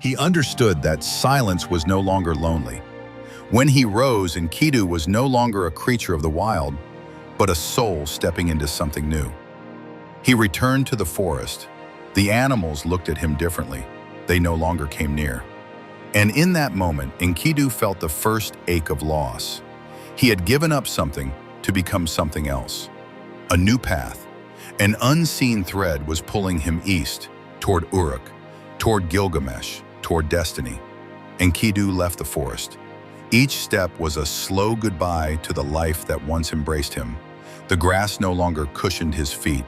He understood that silence was no longer lonely. When he rose, Enkidu was no longer a creature of the wild, but a soul stepping into something new. He returned to the forest. The animals looked at him differently. They no longer came near. And in that moment, Enkidu felt the first ache of loss. He had given up something to become something else. A new path. An unseen thread was pulling him east, toward Uruk, toward Gilgamesh, toward destiny. Enkidu left the forest. Each step was a slow goodbye to the life that once embraced him. The grass no longer cushioned his feet.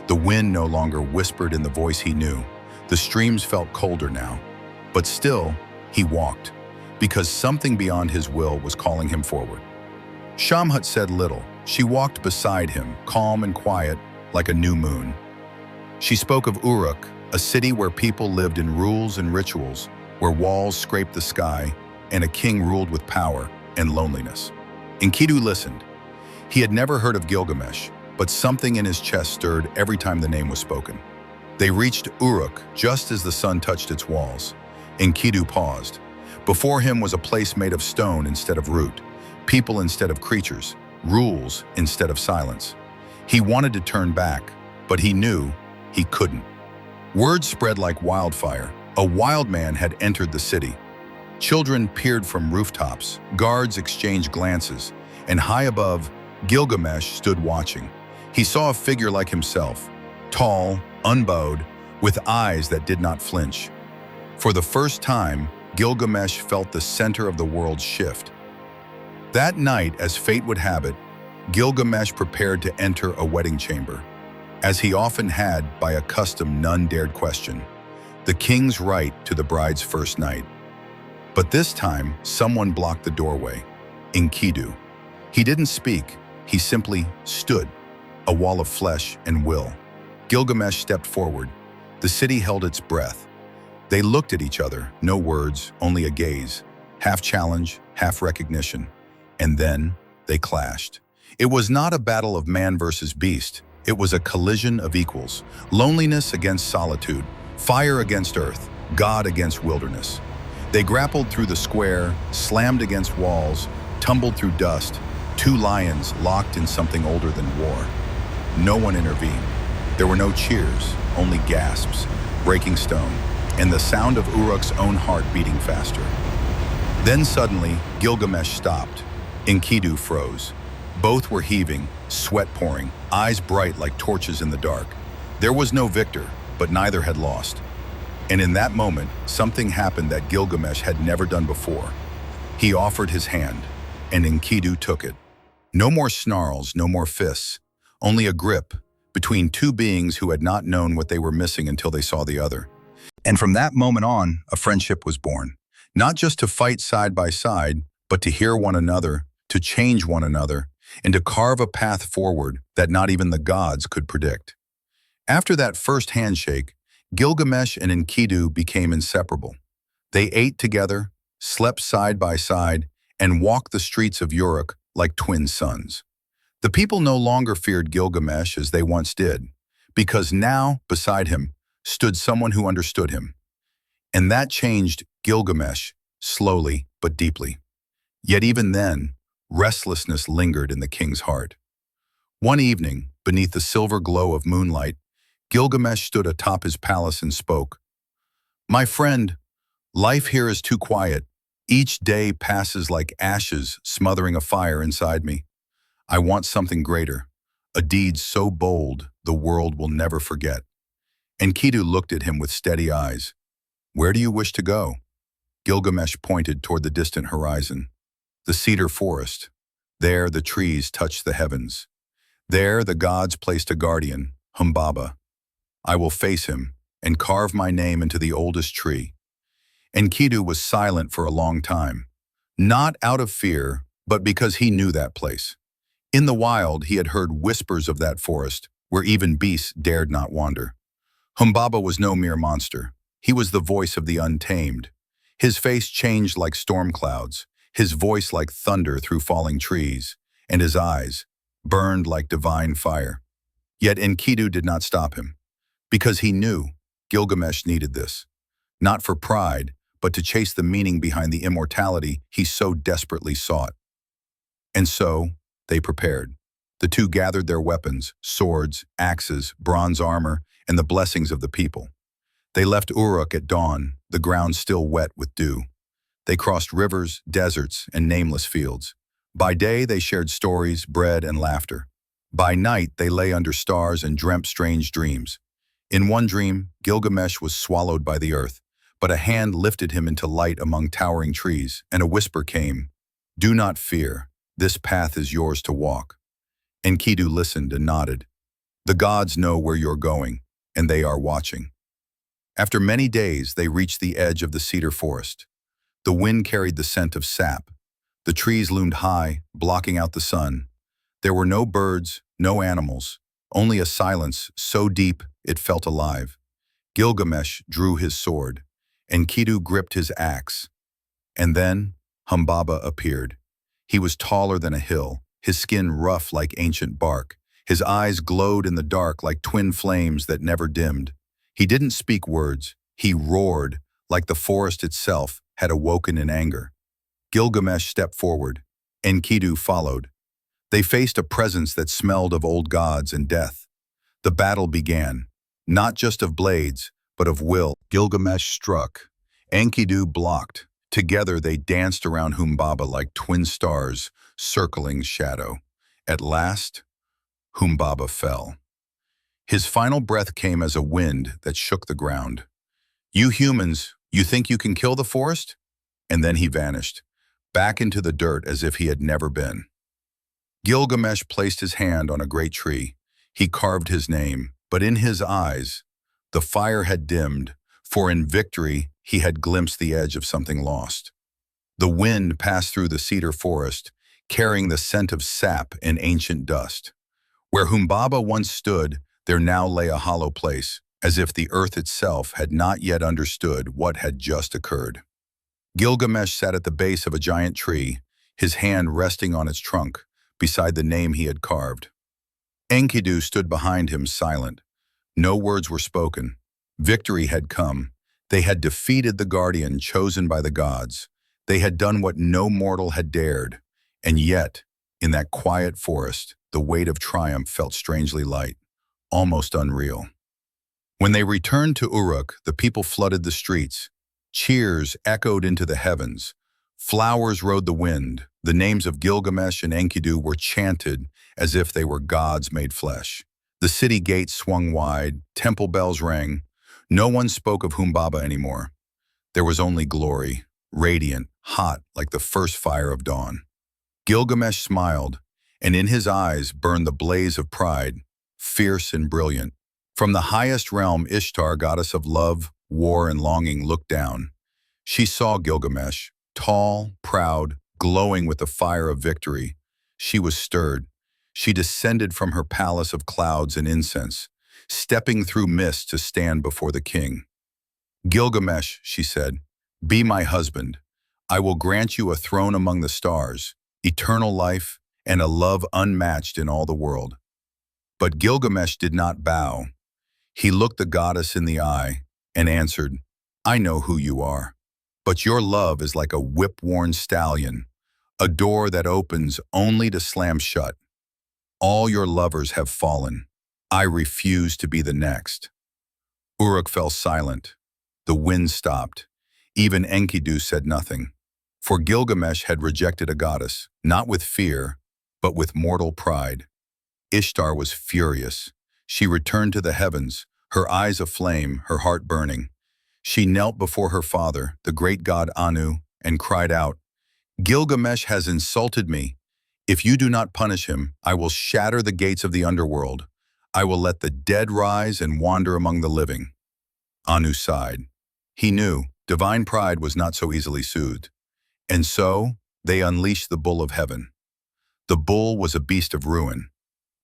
The wind no longer whispered in the voice he knew. The streams felt colder now. But still, he walked, because something beyond his will was calling him forward. Shamhat said little. She walked beside him, calm and quiet, like a new moon. She spoke of Uruk, a city where people lived in rules and rituals, where walls scraped the sky, and a king ruled with power and loneliness. Enkidu listened. He had never heard of Gilgamesh, but something in his chest stirred every time the name was spoken. They reached Uruk just as the sun touched its walls. Enkidu paused. Before him was a place made of stone instead of root, people instead of creatures, rules instead of silence. He wanted to turn back, but he knew he couldn't. Word spread like wildfire. A wild man had entered the city. Children peered from rooftops, guards exchanged glances, and high above, Gilgamesh stood watching. He saw a figure like himself, tall, unbowed, with eyes that did not flinch. For the first time, Gilgamesh felt the center of the world shift. That night, as fate would have it, Gilgamesh prepared to enter a wedding chamber. As he often had, by a custom none dared question, the king's right to the bride's first night. But this time, someone blocked the doorway. Enkidu. He didn't speak, he simply stood, a wall of flesh and will. Gilgamesh stepped forward. The city held its breath. They looked at each other, no words, only a gaze, half challenge, half recognition. And then they clashed. It was not a battle of man versus beast. It was a collision of equals. Loneliness against solitude, fire against earth, God against wilderness. They grappled through the square, slammed against walls, tumbled through dust, two lions locked in something older than war. No one intervened. There were no cheers, only gasps, breaking stone, and the sound of Uruk's own heart beating faster. Then suddenly, Gilgamesh stopped. Enkidu froze. Both were heaving, sweat pouring, eyes bright like torches in the dark. There was no victor, but neither had lost. And in that moment, something happened that Gilgamesh had never done before. He offered his hand, and Enkidu took it. No more snarls, no more fists, only a grip between two beings who had not known what they were missing until they saw the other. And from that moment on, a friendship was born. Not just to fight side by side, but to hear one another, to change one another, and to carve a path forward that not even the gods could predict. After that first handshake, Gilgamesh and Enkidu became inseparable. They ate together, slept side by side, and walked the streets of Uruk like twin sons. The people no longer feared Gilgamesh as they once did, because now, beside him, stood someone who understood him. And that changed Gilgamesh, slowly but deeply. Yet even then, restlessness lingered in the king's heart. One evening, beneath the silver glow of moonlight, Gilgamesh stood atop his palace and spoke. "My friend, life here is too quiet. Each day passes like ashes smothering a fire inside me. I want something greater, a deed so bold the world will never forget." Enkidu looked at him with steady eyes. "Where do you wish to go?" Gilgamesh pointed toward the distant horizon. The cedar forest. There the trees touched the heavens. There the gods placed a guardian, Humbaba. I will face him and carve my name into the oldest tree. Enkidu was silent for a long time, not out of fear, but because he knew that place. In the wild, he had heard whispers of that forest, where even beasts dared not wander. Humbaba was no mere monster. He was the voice of the untamed. His face changed like storm clouds, his voice like thunder through falling trees, and his eyes burned like divine fire. Yet Enkidu did not stop him, because he knew Gilgamesh needed this, not for pride, but to chase the meaning behind the immortality he so desperately sought. And so, they prepared. The two gathered their weapons, swords, axes, bronze armor, and the blessings of the people. They left Uruk at dawn, the ground still wet with dew. They crossed rivers, deserts, and nameless fields. By day, they shared stories, bread, and laughter. By night, they lay under stars and dreamt strange dreams. In one dream, Gilgamesh was swallowed by the earth, but a hand lifted him into light among towering trees, and a whisper came, "Do not fear, this path is yours to walk." Enkidu listened and nodded. The gods know where you're going, and they are watching. After many days, they reached the edge of the cedar forest. The wind carried the scent of sap. The trees loomed high, blocking out the sun. There were no birds, no animals, only a silence so deep it felt alive. Gilgamesh drew his sword. Enkidu gripped his axe. And then Humbaba appeared. He was taller than a hill, his skin rough like ancient bark. His eyes glowed in the dark like twin flames that never dimmed. He didn't speak words. He roared, like the forest itself had awoken in anger. Gilgamesh stepped forward. Enkidu followed. They faced a presence that smelled of old gods and death. The battle began, not just of blades, but of will. Gilgamesh struck. Enkidu blocked. Together they danced around Humbaba like twin stars, circling shadow. At last, Humbaba fell. His final breath came as a wind that shook the ground. "You humans, you think you can kill the forest?" And then he vanished, back into the dirt as if he had never been. Gilgamesh placed his hand on a great tree. He carved his name, but in his eyes, the fire had dimmed, for in victory he had glimpsed the edge of something lost. The wind passed through the cedar forest, carrying the scent of sap and ancient dust. Where Humbaba once stood, there now lay a hollow place, as if the earth itself had not yet understood what had just occurred. Gilgamesh sat at the base of a giant tree, his hand resting on its trunk, beside the name he had carved. Enkidu stood behind him silent. No words were spoken. Victory had come. They had defeated the guardian chosen by the gods. They had done what no mortal had dared. And yet, in that quiet forest, the weight of triumph felt strangely light, almost unreal. When they returned to Uruk, the people flooded the streets. Cheers echoed into the heavens. Flowers rode the wind. The names of Gilgamesh and Enkidu were chanted as if they were gods made flesh. The city gates swung wide, temple bells rang. No one spoke of Humbaba anymore. There was only glory, radiant, hot like the first fire of dawn. Gilgamesh smiled, and in his eyes burned the blaze of pride, fierce and brilliant. From the highest realm, Ishtar, goddess of love, war, and longing, looked down. She saw Gilgamesh, tall, proud, glowing with the fire of victory. She was stirred. She descended from her palace of clouds and incense, stepping through mist to stand before the king. "Gilgamesh," she said, "be my husband. I will grant you a throne among the stars, eternal life, and a love unmatched in all the world." But Gilgamesh did not bow. He looked the goddess in the eye and answered, "I know who you are, but your love is like a whip-worn stallion, a door that opens only to slam shut. All your lovers have fallen. I refuse to be the next." Uruk fell silent. The wind stopped. Even Enkidu said nothing. For Gilgamesh had rejected a goddess, not with fear, but with mortal pride. Ishtar was furious. She returned to the heavens, her eyes aflame, her heart burning. She knelt before her father, the great god Anu, and cried out, "Gilgamesh has insulted me. If you do not punish him, I will shatter the gates of the underworld. I will let the dead rise and wander among the living." Anu sighed. He knew divine pride was not so easily soothed. And so they unleashed the bull of heaven. The bull was a beast of ruin.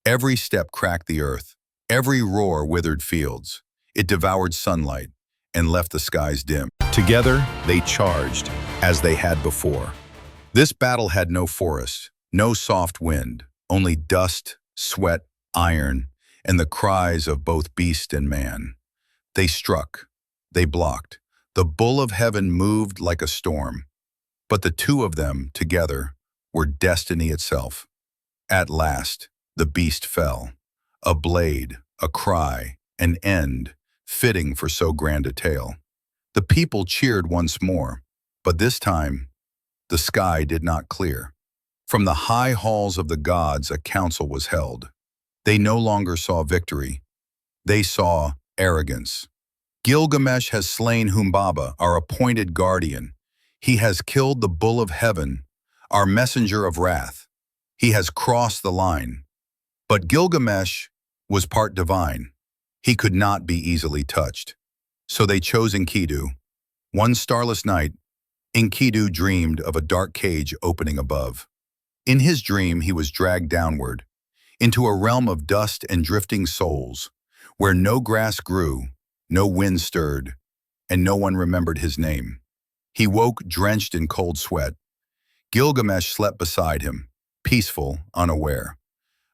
Every step cracked the earth. Every roar withered fields. It devoured sunlight and left the skies dim. Together, they charged, as they had before. This battle had no forest, no soft wind, only dust, sweat, iron, and the cries of both beast and man. They struck. They blocked. The bull of heaven moved like a storm, but the two of them together were destiny itself. At last, the beast fell. A blade, a cry, an end, fitting for so grand a tale. The people cheered once more, but this time, the sky did not clear. From the high halls of the gods a council was held. They no longer saw victory. They saw arrogance. Gilgamesh has slain Humbaba, our appointed guardian. He has killed the bull of heaven, our messenger of wrath. He has crossed the line. But Gilgamesh was part divine. He could not be easily touched. So they chose Enkidu. One starless night, Enkidu dreamed of a dark cage opening above. In his dream, he was dragged downward, into a realm of dust and drifting souls, where no grass grew, no wind stirred, and no one remembered his name. He woke drenched in cold sweat. Gilgamesh slept beside him, peaceful, unaware.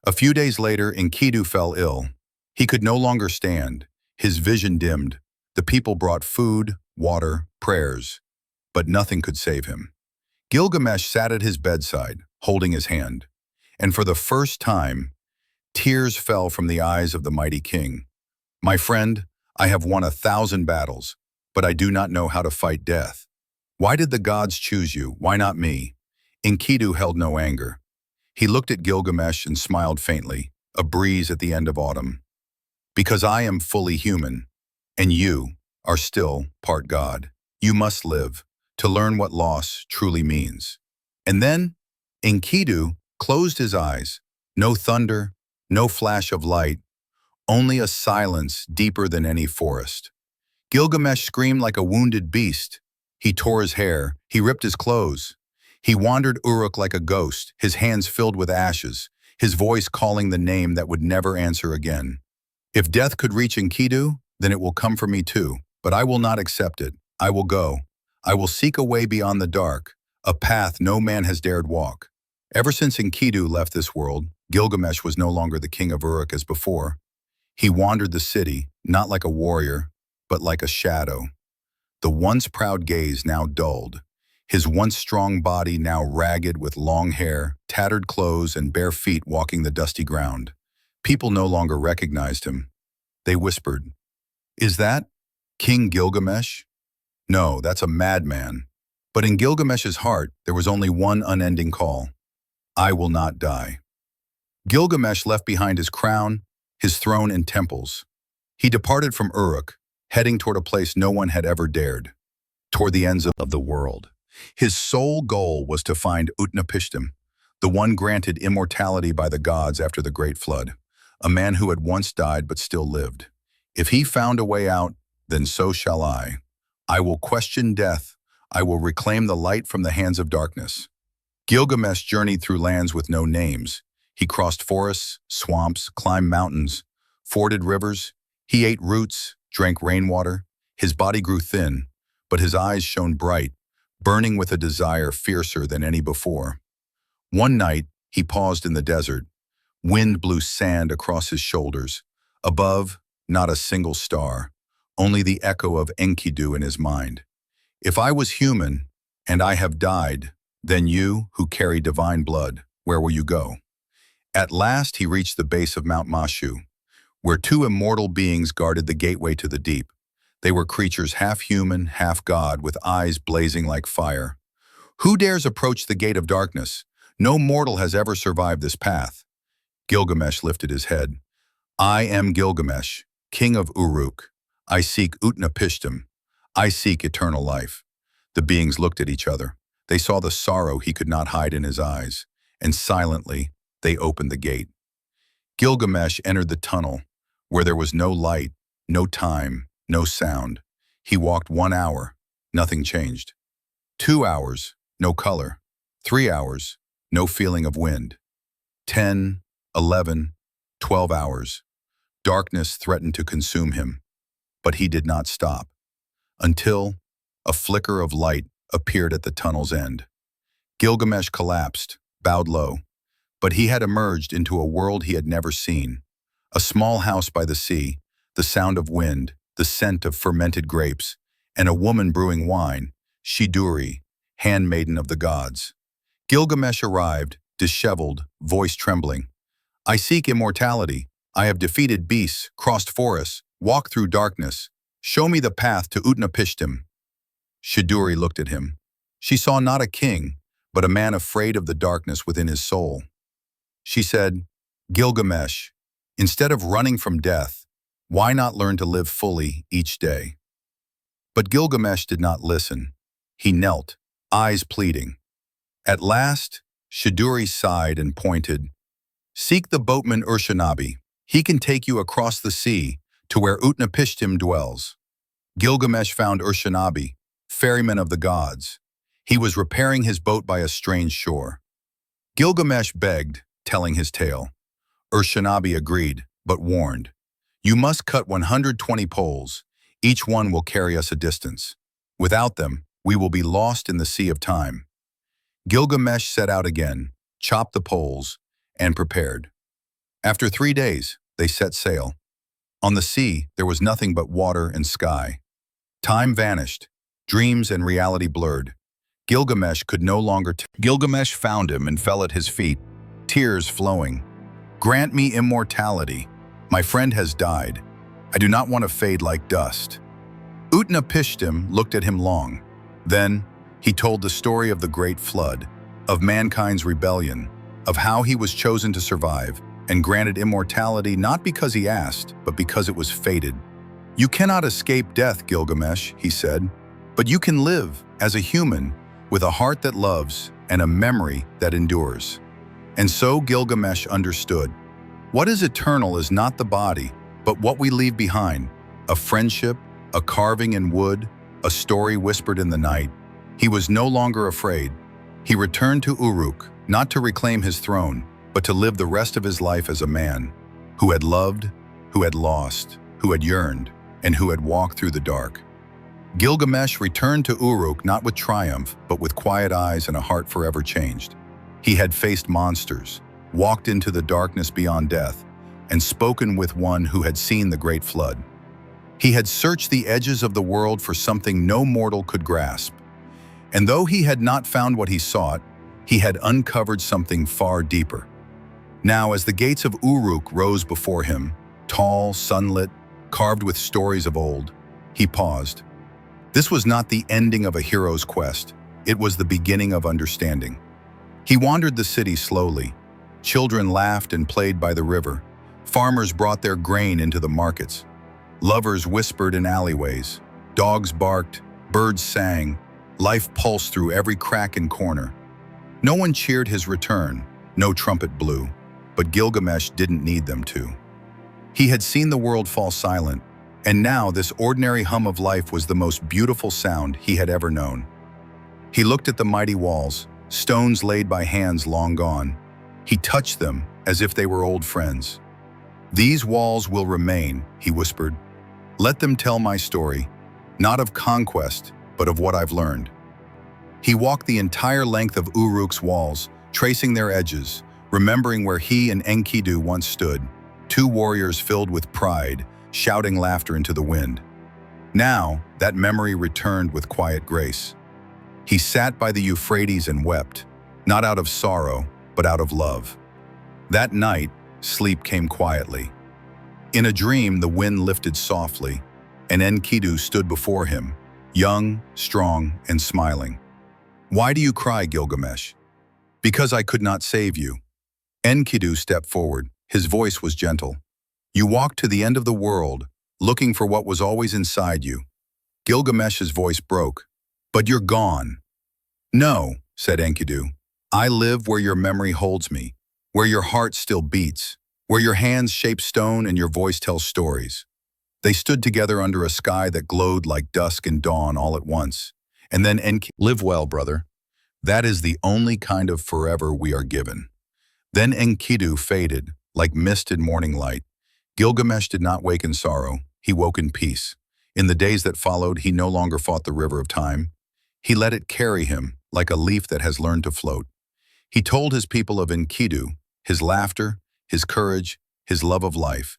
A few days later, Enkidu fell ill. He could no longer stand. His vision dimmed. The people brought food, water, prayers, but nothing could save him. Gilgamesh sat at his bedside, holding his hand, and for the first time, tears fell from the eyes of the mighty king. "My friend, I have won 1,000 battles, but I do not know how to fight death. Why did the gods choose you? Why not me?" Enkidu held no anger. He looked at Gilgamesh and smiled faintly, a breeze at the end of autumn. "Because I am fully human, and you are still part God. You must live to learn what loss truly means." And then Enkidu closed his eyes. No thunder, no flash of light, only a silence deeper than any forest. Gilgamesh screamed like a wounded beast. He tore his hair, he ripped his clothes. He wandered Uruk like a ghost, his hands filled with ashes, his voice calling the name that would never answer again. "If death could reach Enkidu, then it will come for me too, but I will not accept it. I will go. I will seek a way beyond the dark, a path no man has dared walk." Ever since Enkidu left this world, Gilgamesh was no longer the king of Uruk as before. He wandered the city, not like a warrior, but like a shadow. The once proud gaze now dulled, his once strong body now ragged with long hair, tattered clothes, and bare feet walking the dusty ground. People no longer recognized him. They whispered, "Is that King Gilgamesh?" "No, that's a madman." But in Gilgamesh's heart, there was only one unending call: "I will not die." Gilgamesh left behind his crown, his throne and temples. He departed from Uruk, heading toward a place no one had ever dared, toward the ends of the world. His sole goal was to find Utnapishtim, the one granted immortality by the gods after the Great Flood, a man who had once died but still lived. If he found a way out, then so shall I. I will question death. I will reclaim the light from the hands of darkness. Gilgamesh journeyed through lands with no names. He crossed forests, swamps, climbed mountains, forded rivers. He ate roots, drank rainwater. His body grew thin, but his eyes shone bright, burning with a desire fiercer than any before. One night, he paused in the desert. Wind blew sand across his shoulders. Above, not a single star, only the echo of Enkidu in his mind. "If I was human, and I have died, then you, who carry divine blood, where will you go?" At last he reached the base of Mount Mashu, where two immortal beings guarded the gateway to the deep. They were creatures half human, half god, with eyes blazing like fire. "Who dares approach the gate of darkness? No mortal has ever survived this path." Gilgamesh lifted his head. "I am Gilgamesh, king of Uruk. I seek Utnapishtim. I seek eternal life." The beings looked at each other. They saw the sorrow he could not hide in his eyes, and silently, they opened the gate. Gilgamesh entered the tunnel, where there was no light, no time, no sound. He walked 1 hour, nothing changed. 2 hours, no color. 3 hours, no feeling of wind. 10, 11, 12 hours. Darkness threatened to consume him, but he did not stop, until a flicker of light appeared at the tunnel's end. Gilgamesh collapsed, bowed low, but he had emerged into a world he had never seen. A small house by the sea, the sound of wind, the scent of fermented grapes, and a woman brewing wine, Shiduri, handmaiden of the gods. Gilgamesh arrived, disheveled, voice trembling. I seek immortality. I have defeated beasts, crossed forests, walked through darkness. Show me the path to Utnapishtim. Shiduri looked at him. She saw not a king, but a man afraid of the darkness within his soul. She said, Gilgamesh, instead of running from death, why not learn to live fully each day? But Gilgamesh did not listen. He knelt, eyes pleading. At last, Shiduri sighed and pointed. Seek the boatman Urshanabi. He can take you across the sea to where Utnapishtim dwells. Gilgamesh found Urshanabi, ferryman of the gods. He was repairing his boat by a strange shore. Gilgamesh begged, telling his tale. Urshanabi agreed, but warned. You must cut 120 poles. Each one will carry us a distance. Without them, we will be lost in the sea of time. Gilgamesh set out again, chopped the poles, and prepared. After 3 days, they set sail. On the sea, there was nothing but water and sky. Time vanished. Dreams and reality blurred. Gilgamesh could no longer Gilgamesh found him and fell at his feet, tears flowing. Grant me immortality. My friend has died. I do not want to fade like dust. Utnapishtim looked at him long. Then, he told the story of the great flood, of mankind's rebellion, of how he was chosen to survive and granted immortality not because he asked, but because it was fated. You cannot escape death, Gilgamesh, he said, but you can live as a human with a heart that loves and a memory that endures. And so Gilgamesh understood. What is eternal is not the body, but what we leave behind, a friendship, a carving in wood, a story whispered in the night. He was no longer afraid. He returned to Uruk, not to reclaim his throne, but to live the rest of his life as a man who had loved, who had lost, who had yearned, and who had walked through the dark. Gilgamesh returned to Uruk not with triumph, but with quiet eyes and a heart forever changed. He had faced monsters, walked into the darkness beyond death, and spoken with one who had seen the great flood. He had searched the edges of the world for something no mortal could grasp. And though he had not found what he sought, he had uncovered something far deeper. Now, as the gates of Uruk rose before him, tall, sunlit, carved with stories of old, he paused. This was not the ending of a hero's quest. It was the beginning of understanding. He wandered the city slowly. Children laughed and played by the river. Farmers brought their grain into the markets. Lovers whispered in alleyways. Dogs barked, birds sang. Life pulsed through every crack and corner. No one cheered his return, no trumpet blew, but Gilgamesh didn't need them to. He had seen the world fall silent, and now this ordinary hum of life was the most beautiful sound he had ever known. He looked at the mighty walls, stones laid by hands long gone. He touched them as if they were old friends. These walls will remain, he whispered. Let them tell my story, not of conquest, but of what I've learned. He walked the entire length of Uruk's walls, tracing their edges, remembering where he and Enkidu once stood, two warriors filled with pride, shouting laughter into the wind. Now, that memory returned with quiet grace. He sat by the Euphrates and wept, not out of sorrow, but out of love. That night, sleep came quietly. In a dream, the wind lifted softly, and Enkidu stood before him, young, strong, and smiling. Why do you cry, Gilgamesh? Because I could not save you. Enkidu stepped forward. His voice was gentle. You walked to the end of the world, looking for what was always inside you. Gilgamesh's voice broke. But you're gone. No, said Enkidu. I live where your memory holds me, where your heart still beats, where your hands shape stone and your voice tells stories. They stood together under a sky that glowed like dusk and dawn all at once. And then Enkidu, live well, brother. That is the only kind of forever we are given. Then Enkidu faded, like mist in morning light. Gilgamesh did not wake in sorrow, he woke in peace. In the days that followed, he no longer fought the river of time. He let it carry him, like a leaf that has learned to float. He told his people of Enkidu, his laughter, his courage, his love of life.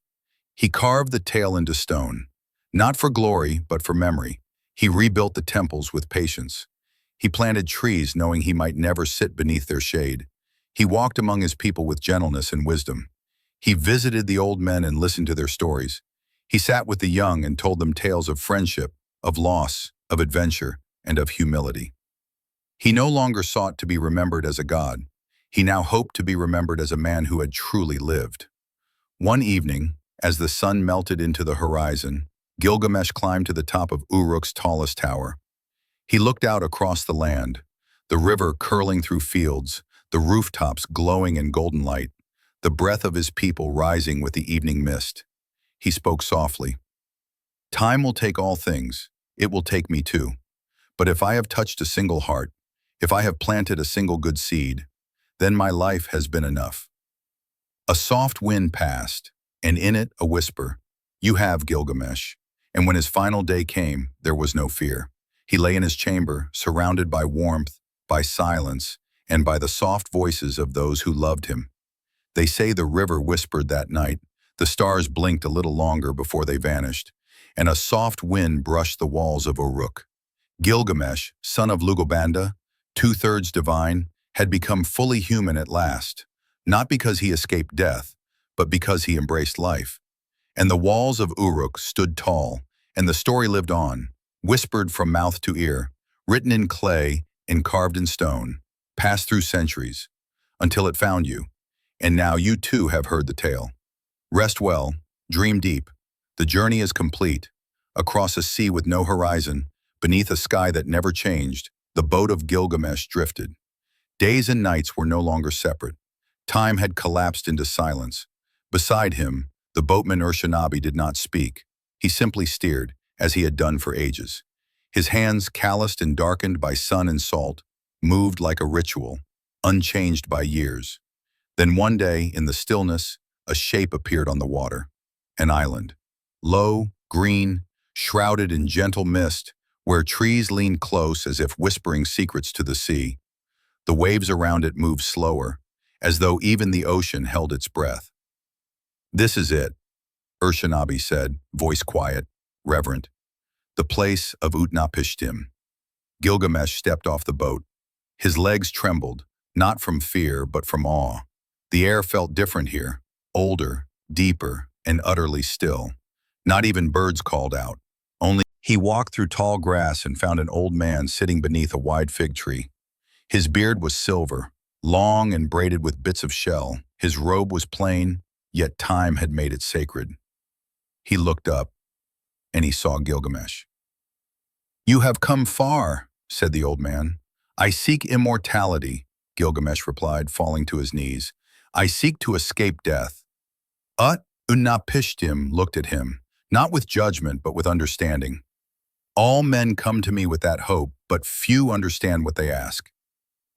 He carved the tale into stone, not for glory, but for memory. He rebuilt the temples with patience. He planted trees knowing he might never sit beneath their shade. He walked among his people with gentleness and wisdom. He visited the old men and listened to their stories. He sat with the young and told them tales of friendship, of loss, of adventure, and of humility. He no longer sought to be remembered as a god. He now hoped to be remembered as a man who had truly lived. One evening, as the sun melted into the horizon, Gilgamesh climbed to the top of Uruk's tallest tower. He looked out across the land, the river curling through fields, the rooftops glowing in golden light, the breath of his people rising with the evening mist. He spoke softly. "Time will take all things. It will take me too. But if I have touched a single heart, if I have planted a single good seed, then my life has been enough." A soft wind passed, and in it a whisper, "You have, Gilgamesh." And when his final day came, there was no fear. He lay in his chamber, surrounded by warmth, by silence, and by the soft voices of those who loved him. They say the river whispered that night, the stars blinked a little longer before they vanished, and a soft wind brushed the walls of Uruk. Gilgamesh, son of Lugobanda, two-thirds divine, had become fully human at last, not because he escaped death, but because he embraced life. And the walls of Uruk stood tall, and the story lived on, whispered from mouth to ear, written in clay and carved in stone, passed through centuries, until it found you. And now you too have heard the tale. Rest well, dream deep. The journey is complete. Across a sea with no horizon, beneath a sky that never changed, the boat of Gilgamesh drifted. Days and nights were no longer separate. Time had collapsed into silence. Beside him, the boatman Urshanabi did not speak. He simply steered, as he had done for ages. His hands, calloused and darkened by sun and salt, moved like a ritual, unchanged by years. Then one day, in the stillness, a shape appeared on the water. An island. Low, green, shrouded in gentle mist, where trees leaned close as if whispering secrets to the sea. The waves around it moved slower, as though even the ocean held its breath. "This is it," Urshanabi said, voice quiet, reverent. "The place of Utnapishtim." Gilgamesh stepped off the boat. His legs trembled, not from fear, but from awe. The air felt different here, older, deeper, and utterly still. Not even birds called out. Only he walked through tall grass and found an old man sitting beneath a wide fig tree. His beard was silver, long and braided with bits of shell. His robe was plain, yet time had made it sacred. He looked up, and he saw Gilgamesh. "You have come far," said the old man. "I seek immortality," Gilgamesh replied, falling to his knees. "I seek to escape death." Utnapishtim looked at him, not with judgment but with understanding. "All men come to me with that hope, but few understand what they ask."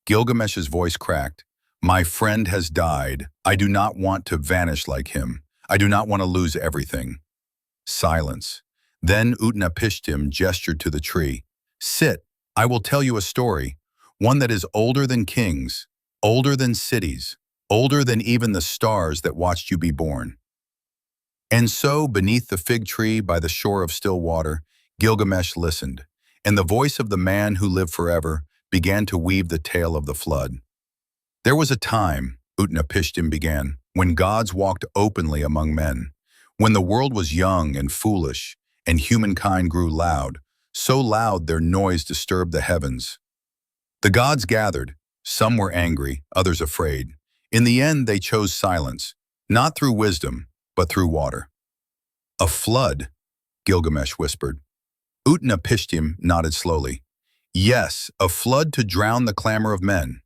Gilgamesh's voice cracked. "My friend has died. I do not want to vanish like him. I do not want to lose everything." Silence. Then Utnapishtim gestured to the tree. "Sit, I will tell you a story, one that is older than kings, older than cities, older than even the stars that watched you be born." And so, beneath the fig tree by the shore of still water, Gilgamesh listened, and the voice of the man who lived forever began to weave the tale of the flood. "There was a time," Utnapishtim began, "when gods walked openly among men, when the world was young and foolish, and humankind grew loud, so loud their noise disturbed the heavens. The gods gathered. Some were angry, others afraid. In the end, they chose silence, not through wisdom, but through water." "A flood," Gilgamesh whispered. Utnapishtim nodded slowly. "Yes, a flood to drown the clamor of men.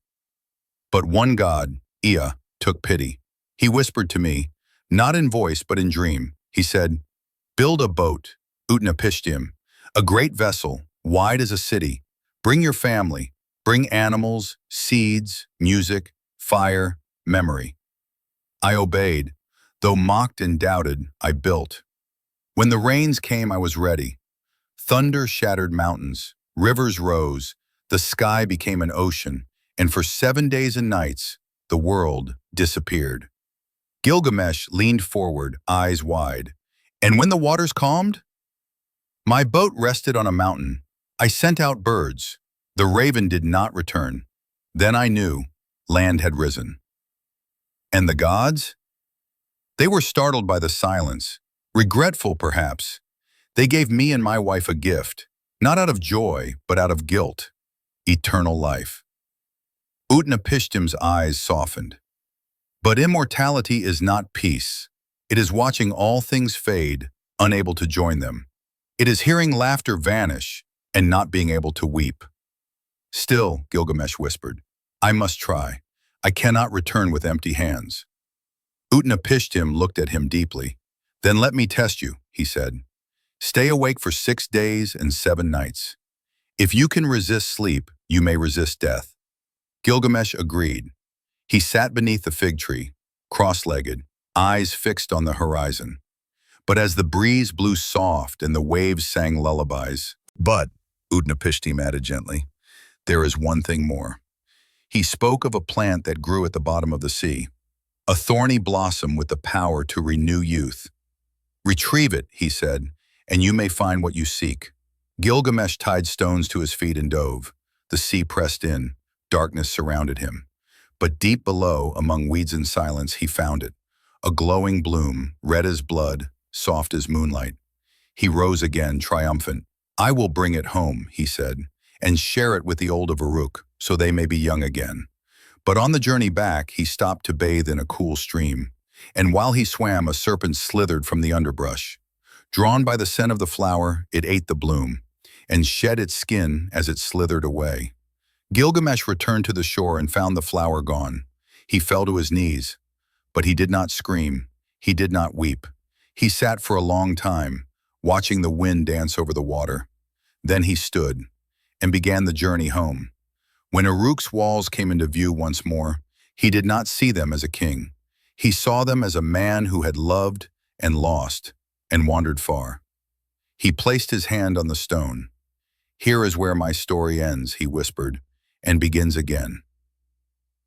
But one god, Ea, took pity. He whispered to me, not in voice but in dream. He said, 'Build a boat, Utnapishtim, a great vessel, wide as a city. Bring your family, bring animals, seeds, music, fire, memory.' I obeyed. Though mocked and doubted, I built. When the rains came, I was ready. Thunder shattered mountains, rivers rose, the sky became an ocean, and for 7 days and nights, the world disappeared." Gilgamesh leaned forward, eyes wide. "And when the waters calmed?" My boat rested on a mountain. I sent out birds. The raven did not return. Then I knew land had risen. And the gods? They were startled by the silence, regretful perhaps. They gave me and my wife a gift, not out of joy, but out of guilt, eternal life. Utnapishtim's eyes softened. But immortality is not peace. It is watching all things fade, unable to join them. It is hearing laughter vanish and not being able to weep. Still, Gilgamesh whispered, I must try. I cannot return with empty hands. Utnapishtim looked at him deeply. Then let me test you, he said. Stay awake for 6 days and 7 nights. If you can resist sleep, you may resist death. Gilgamesh agreed. He sat beneath the fig tree, cross-legged, eyes fixed on the horizon. But as the breeze blew soft and the waves sang lullabies, but, Utnapishtim added gently, there is one thing more. He spoke of a plant that grew at the bottom of the sea, a thorny blossom with the power to renew youth. Retrieve it, he said, and you may find what you seek. Gilgamesh tied stones to his feet and dove. The sea pressed in. Darkness surrounded him. But deep below, among weeds and silence, he found it. A glowing bloom, red as blood, soft as moonlight. He rose again, triumphant. I will bring it home, he said, and share it with the old of Uruk, so they may be young again. But on the journey back, he stopped to bathe in a cool stream. And while he swam, a serpent slithered from the underbrush. Drawn by the scent of the flower, it ate the bloom, and shed its skin as it slithered away. Gilgamesh returned to the shore and found the flower gone. He fell to his knees, but he did not scream. He did not weep. He sat for a long time, watching the wind dance over the water. Then he stood and began the journey home. When Uruk's walls came into view once more, he did not see them as a king. He saw them as a man who had loved and lost and wandered far. He placed his hand on the stone. Here is where my story ends, he whispered, and begins again.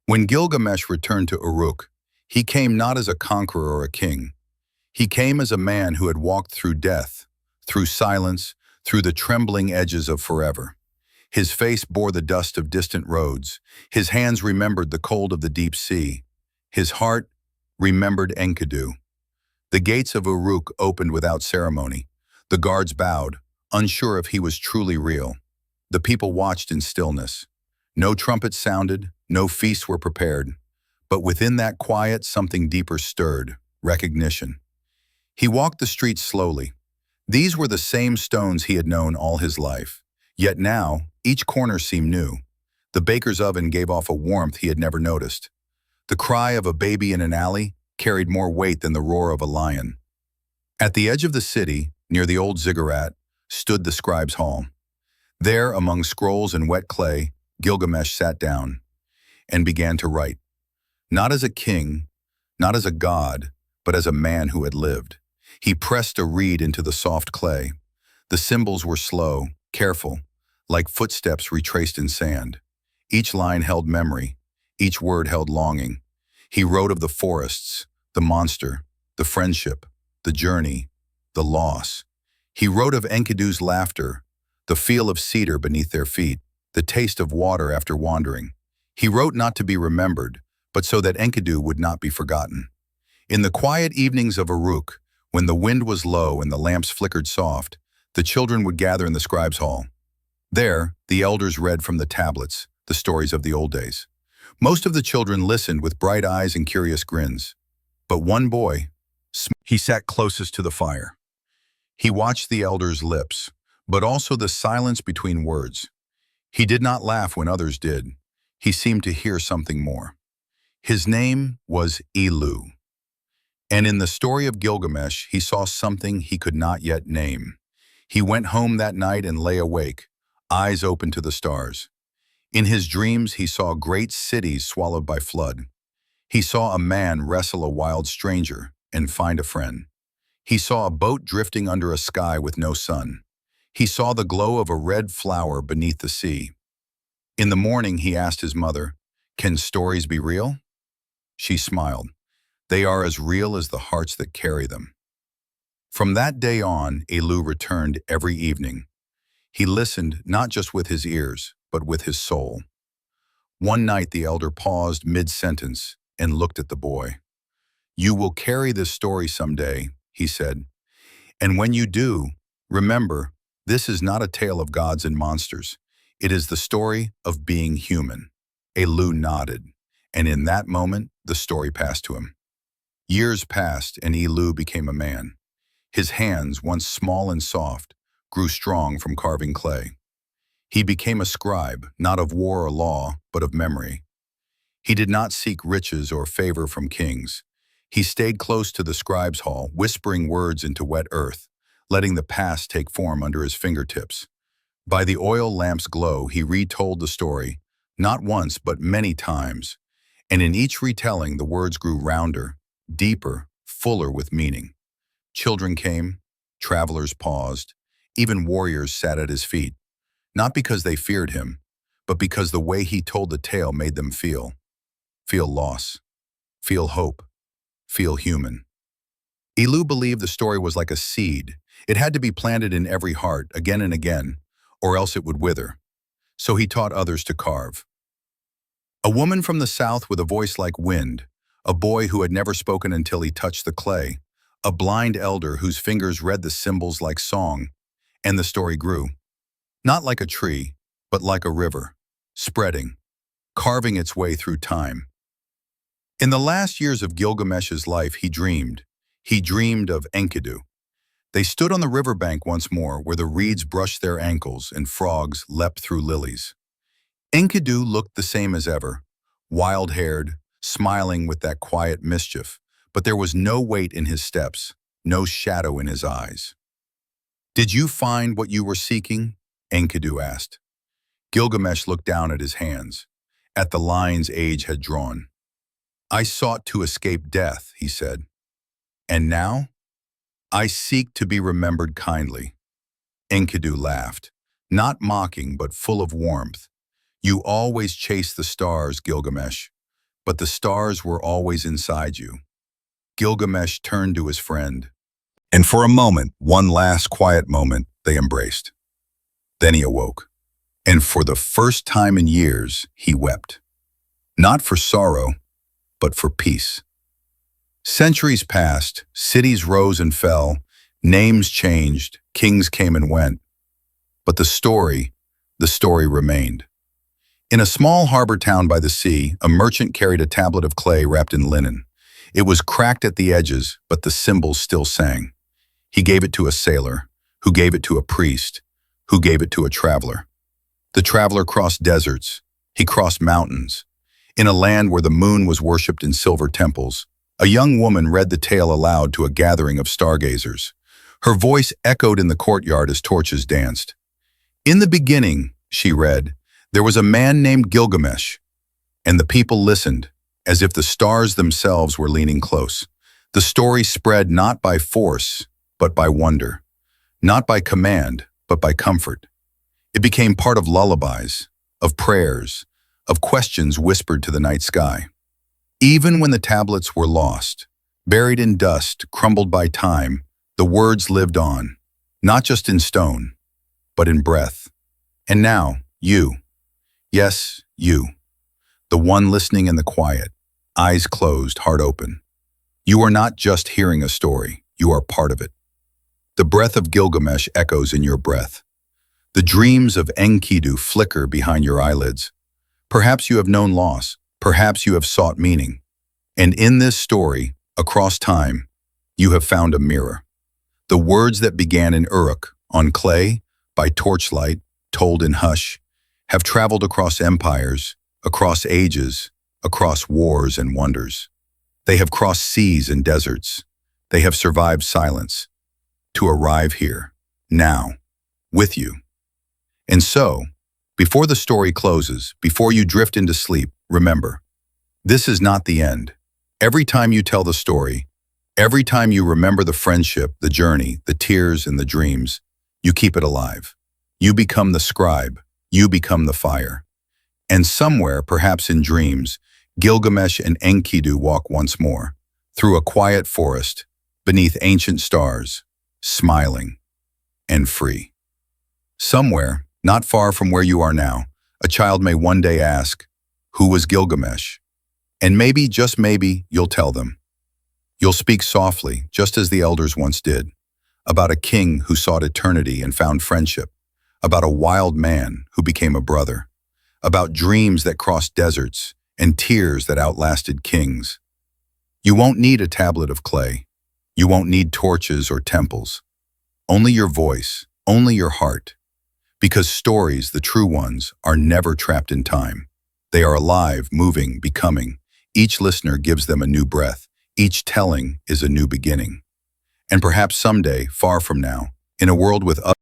When Gilgamesh returned to Uruk, he came not as a conqueror or a king. He came as a man who had walked through death, through silence, through the trembling edges of forever. His face bore the dust of distant roads. His hands remembered the cold of the deep sea. His heart remembered Enkidu. The gates of Uruk opened without ceremony. The guards bowed, unsure if he was truly real. The people watched in stillness. No trumpets sounded, no feasts were prepared. But within that quiet, something deeper stirred, recognition. He walked the streets slowly. These were the same stones he had known all his life. Yet now, each corner seemed new. The baker's oven gave off a warmth he had never noticed. The cry of a baby in an alley carried more weight than the roar of a lion. At the edge of the city, near the old ziggurat, stood the scribe's hall. There, among scrolls and wet clay, Gilgamesh sat down and began to write. Not as a king, not as a god, but as a man who had lived. He pressed a reed into the soft clay. The symbols were slow, careful, like footsteps retraced in sand. Each line held memory, each word held longing. He wrote of the forests, the monster, the friendship, the journey, the loss. He wrote of Enkidu's laughter, the feel of cedar beneath their feet, the taste of water after wandering. He wrote not to be remembered, but so that Enkidu would not be forgotten. In the quiet evenings of Uruk, when the wind was low and the lamps flickered soft, the children would gather in the scribe's hall. There, the elders read from the tablets, the stories of the old days. Most of the children listened with bright eyes and curious grins. But one boy, he sat closest to the fire. He watched the elders' lips, but also the silence between words. He did not laugh when others did. He seemed to hear something more. His name was Elu. And in the story of Gilgamesh, he saw something he could not yet name. He went home that night and lay awake, eyes open to the stars. In his dreams, he saw great cities swallowed by flood. He saw a man wrestle a wild stranger and find a friend. He saw a boat drifting under a sky with no sun. He saw the glow of a red flower beneath the sea. In the morning, he asked his mother, "Can stories be real?" She smiled. "They are as real as the hearts that carry them." From that day on, Elu returned every evening. He listened not just with his ears, but with his soul. One night the elder paused mid-sentence and looked at the boy. "You will carry this story someday," he said. "And when you do, remember, this is not a tale of gods and monsters. It is the story of being human." Elu nodded, and in that moment, the story passed to him. Years passed, and Elu became a man. His hands, once small and soft, grew strong from carving clay. He became a scribe, not of war or law, but of memory. He did not seek riches or favor from kings. He stayed close to the scribe's hall, whispering words into wet earth, letting the past take form under his fingertips. By the oil lamp's glow, he retold the story, not once but many times, and in each retelling the words grew rounder, deeper, fuller with meaning. Children came, travelers paused, even warriors sat at his feet, not because they feared him, but because the way he told the tale made them feel loss, feel hope, feel human. Elu believed the story was like a seed. It had to be planted in every heart again and again, or else it would wither. So he taught others to carve. A woman from the south with a voice like wind, a boy who had never spoken until he touched the clay, a blind elder whose fingers read the symbols like song, and the story grew. Not like a tree, but like a river, spreading, carving its way through time. In the last years of Gilgamesh's life, he dreamed. He dreamed of Enkidu. They stood on the riverbank once more, where the reeds brushed their ankles and frogs leapt through lilies. Enkidu looked the same as ever, wild-haired, smiling with that quiet mischief, but there was no weight in his steps, no shadow in his eyes. "Did you find what you were seeking?" Enkidu asked. Gilgamesh looked down at his hands, at the lines age had drawn. "I sought to escape death," he said. "And now? I seek to be remembered kindly." Enkidu laughed, not mocking but full of warmth. "You always chased the stars, Gilgamesh, but the stars were always inside you." Gilgamesh turned to his friend, and for a moment, one last quiet moment, they embraced. Then he awoke, and for the first time in years, he wept. Not for sorrow, but for peace. Centuries passed, cities rose and fell, names changed, kings came and went. But the story remained. In a small harbor town by the sea, a merchant carried a tablet of clay wrapped in linen. It was cracked at the edges, but the symbols still sang. He gave it to a sailor, who gave it to a priest, who gave it to a traveler. The traveler crossed deserts. He crossed mountains. In a land where the moon was worshipped in silver temples, a young woman read the tale aloud to a gathering of stargazers. Her voice echoed in the courtyard as torches danced. "In the beginning," she read, "there was a man named Gilgamesh." And the people listened, as if the stars themselves were leaning close. The story spread not by force, but by wonder. Not by command, but by comfort. It became part of lullabies, of prayers, of questions whispered to the night sky. Even when the tablets were lost, buried in dust, crumbled by time, the words lived on, not just in stone, but in breath. And now, you, yes, you, the one listening in the quiet, eyes closed, heart open. You are not just hearing a story, you are part of it. The breath of Gilgamesh echoes in your breath. The dreams of Enkidu flicker behind your eyelids. Perhaps you have known loss, perhaps you have sought meaning. And in this story, across time, you have found a mirror. The words that began in Uruk, on clay, by torchlight, told in hush, have traveled across empires, across ages, across wars and wonders. They have crossed seas and deserts. They have survived silence, to arrive here, now, with you. And so, before the story closes, before you drift into sleep, remember, this is not the end. Every time you tell the story, every time you remember the friendship, the journey, the tears and the dreams, you keep it alive. You become the scribe, you become the fire. And somewhere, perhaps in dreams, Gilgamesh and Enkidu walk once more, through a quiet forest, beneath ancient stars, smiling, and free. Somewhere, not far from where you are now, a child may one day ask, "Who was Gilgamesh?" And maybe, just maybe, you'll tell them. You'll speak softly, just as the elders once did, about a king who sought eternity and found friendship, about a wild man who became a brother, about dreams that crossed deserts and tears that outlasted kings. You won't need a tablet of clay. You won't need torches or temples. Only your voice, only your heart. Because stories, the true ones, are never trapped in time. They are alive, moving, becoming. Each listener gives them a new breath. Each telling is a new beginning. And perhaps someday, far from now, in a world with